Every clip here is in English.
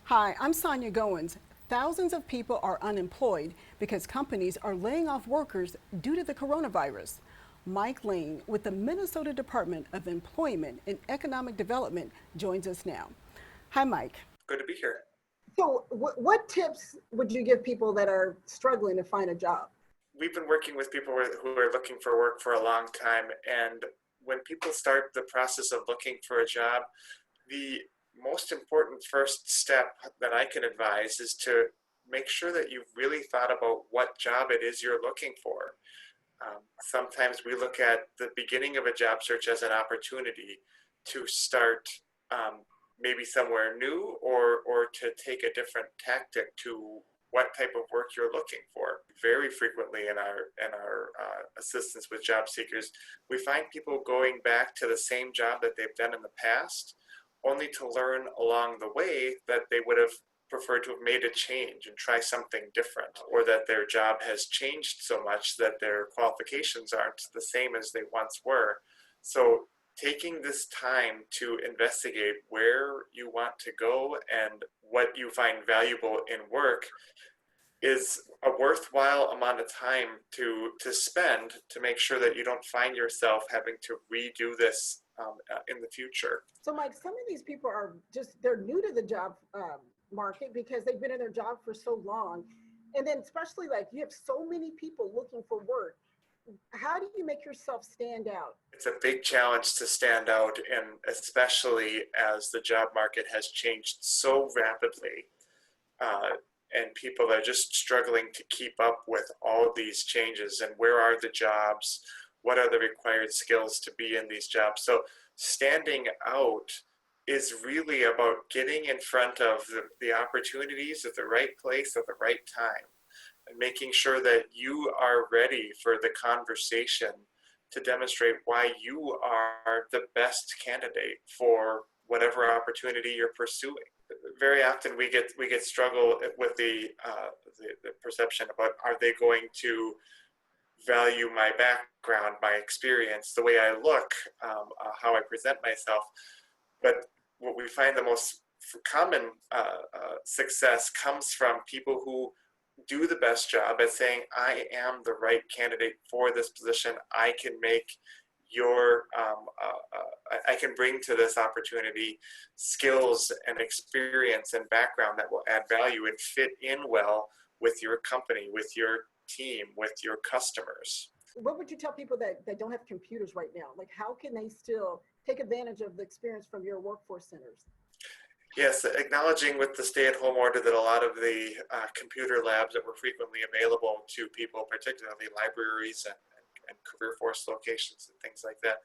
Hi, I'm Sonia Goins. Thousands of people are unemployed because companies are laying off workers due to the coronavirus. Mike Lane with the Minnesota Department of Employment and Economic Development joins us now. Hi, Mike. Good to be here. So, what tips would you give people that are struggling to find a job? We've been working with people who are looking for work for a long time, and when people start the process of looking for a job, the most important first step that I can advise is to make sure that you've really thought about what job it is you're looking for. Sometimes we look at the beginning of a job search as an opportunity to start maybe somewhere new or to take a different tactic to what type of work you're looking for. Very frequently in our assistance with job seekers, we find people going back to the same job that they've done in the past, only to learn along the way that they would have preferred to have made a change and try something different, or that their job has changed so much that their qualifications aren't the same as they once were. So taking this time to investigate where you want to go and what you find valuable in work is a worthwhile amount of time to spend to make sure that you don't find yourself having to redo this in the future. So, Mike, some of these people are they're new to the job market because they've been in their job for so long. And then, especially like you have so many people looking for work. How do you make yourself stand out? It's a big challenge to stand out, and especially as the job market has changed so rapidly. Uh, and people are just struggling to keep up with all of these changes and where are the jobs, what are the required skills to be in these jobs. So standing out is really about getting in front of the opportunities at the right place at the right time and making sure that you are ready for the conversation to demonstrate why you are the best candidate for whatever opportunity you're pursuing. Very often we get struggle with the perception about, are they going to value my background, my experience, the way I look, how I present myself. But what we find the most common success comes from people who do the best job at saying, I am the right candidate for this position. I can make I can bring to this opportunity skills and experience and background that will add value and fit in well with your company, with your team, with your customers. What would you tell people that don't have computers right now? Like, how can they still take advantage of the experience from your workforce centers? Yes, acknowledging with the stay-at-home order that a lot of the computer labs that were frequently available to people, particularly libraries and career force locations and things like that,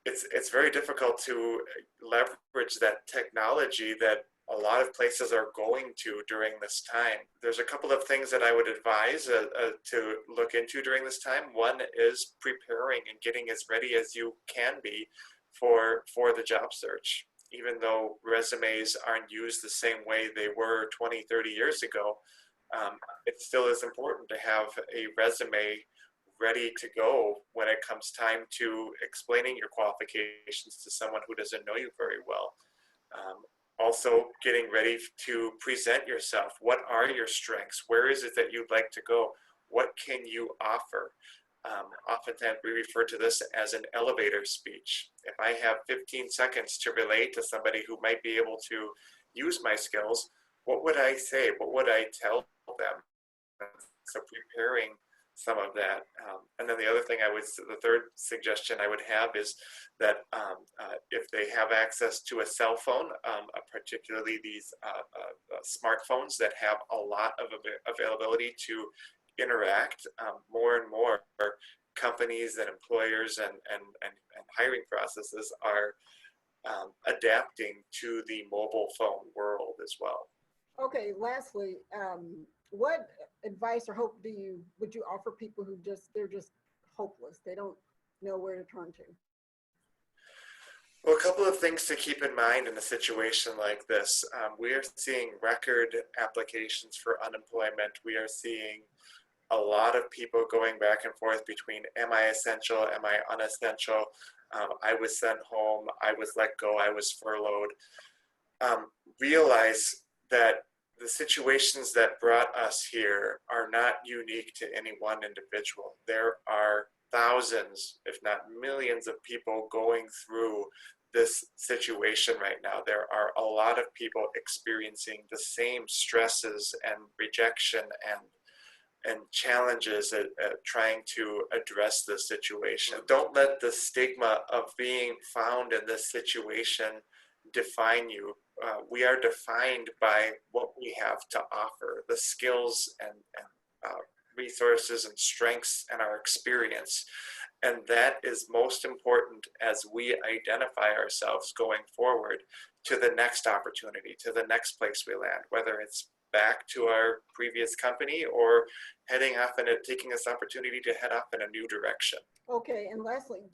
it's very difficult to leverage that technology that a lot of places are going to during this time. There's a couple of things that I would advise to look into during this time. One is preparing and getting as ready as you can be for the job search. Even though resumes aren't used the same way they were 20, 30 years ago, it still is important to have a resume ready to go when it comes time to explaining your qualifications to someone who doesn't know you very well. Also, getting ready to present yourself. What are your strengths? Where is it that you'd like to go? What can you offer? Oftentimes we refer to this as an elevator speech. If I have 15 seconds to relate to somebody who might be able to use my skills, what would I say? What would I tell them? So preparing some of that. And then the third suggestion I would have is that if they have access to a cell phone, particularly these smartphones that have a lot of availability to interact, more and more companies and employers and hiring processes are adapting to the mobile phone world as well. Okay, lastly, what advice or hope would you offer people who they're just hopeless? They don't know where to turn to. Well, a couple of things to keep in mind in a situation like this. We are seeing record applications for unemployment. We are seeing a lot of people going back and forth between, am I essential, am I unessential? I was sent home, I was let go, I was furloughed. Realize that the situations that brought us here are not unique to any one individual. There are thousands, if not millions, of people going through this situation right now. There are a lot of people experiencing the same stresses and rejection and challenges at trying to address this situation. Don't let the stigma of being found in this situation define you. We are defined by what we have to offer, the skills and resources and strengths and our experience. And that is most important as we identify ourselves going forward to the next opportunity, to the next place we land, whether it's back to our previous company or heading off and taking this opportunity to head off in a new direction. Okay, and lastly,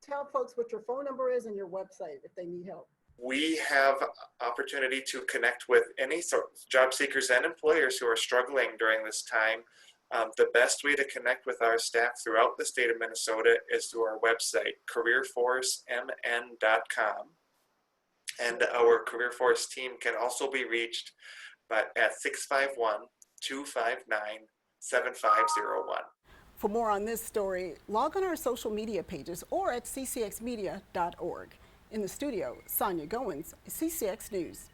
tell folks what your phone number is and your website if they need help. We have opportunity to connect with any sort of job seekers and employers who are struggling during this time. The best way to connect with our staff throughout the state of Minnesota is through our website, careerforcemn.com. And our Career Force team can also be reached at 651-259-7501. For more on this story, log on our social media pages or at ccxmedia.org. In the studio, Sonia Goins, CCX News.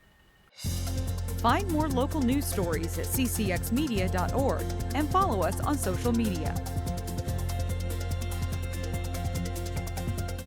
Find more local news stories at ccxmedia.org and follow us on social media.